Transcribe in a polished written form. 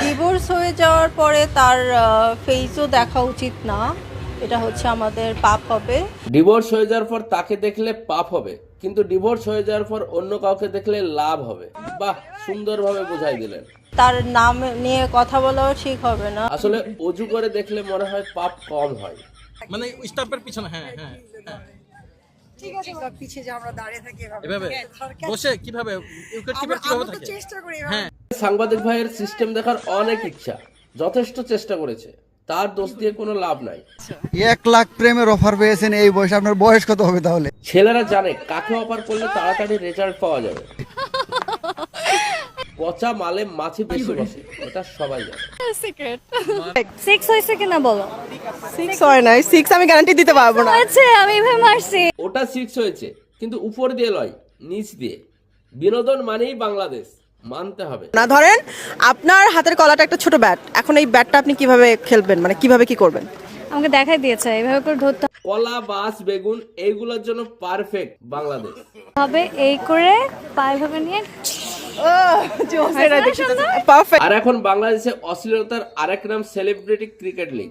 Divorce হয়ে যাওয়ার পরে তার ফেসও দেখা উচিত না, এটা হচ্ছে আমাদের পাপ হবে। ডিভোর্স হয়ে যাওয়ার পর তাকে দেখলে পাপ হবে, কিন্তু ডিভোর্স হয়ে যাওয়ার পর অন্য কাউকে দেখলে লাভ হবে। বাহ, সুন্দরভাবে বুঝাই দিলেন। তার নাম নিয়ে কথা বলাও ঠিক হবে না। আসলে অজু করে দেখলে মনে হয় পাপ কম হয়। মানে স্টপের পিছনে হ্যাঁ হ্যাঁ হ্যাঁ ঠিক আছে, আমরা পিছে যে আমরা দাঁড়িয়ে থাকি এভাবে বসে কিভাবে উইকেট কিপার কিভাবে থাকে চেষ্টা করি। হ্যাঁ সাংবাদিক ভাইয়ের সিস্টেম দেখার অনেক ইচ্ছা, যথেষ্ট চেষ্টা করেছে, তার দোষ দিয়ে কোনো লাভ নাই। 1 লাখ প্রেমের অফার পেয়েছেন এই বয়সে, আপনার বয়স কত হবে তাহলে? ছেলেরা জানে কাকে অফার করলে তাড়াতাড়ি রেজাল্ট পাওয়া যাবে। পচা মালে মাছি বেশি বসে, এটা সবাই জানে। সিক্রেট 6 হয়েছে কিনা বলো। 6 হয় নাই, 6 আমি গ্যারান্টি দিতে পারবো না। আচ্ছা আমি এভাবে মারছি। ওটা 6 হয়েছে, কিন্তু উপর দিয়ে লয়, নিচ দিয়ে। বিনোদন মানেই বাংলাদেশ, মানতে হবে। না ধরেন আপনার হাতের কলাটা একটা ছোট ব্যাট, এখন এই ব্যাটটা আপনি কিভাবে খেলবেন, মানে কিভাবে কি করবেন? আমাকে দেখাই দিয়েছে এভাবে করে ধরতে কলা, বাস, বেগুন এইগুলোর জন্য পারফেক্ট বাংলাদেশ। হবে, এই করে পায়ে ভাবে নিয়ে পারফেক্ট। আর এখন বাংলাদেশে অশ্লীলতার আরেক নাম সেলিব্রিটি ক্রিকেট লিগ।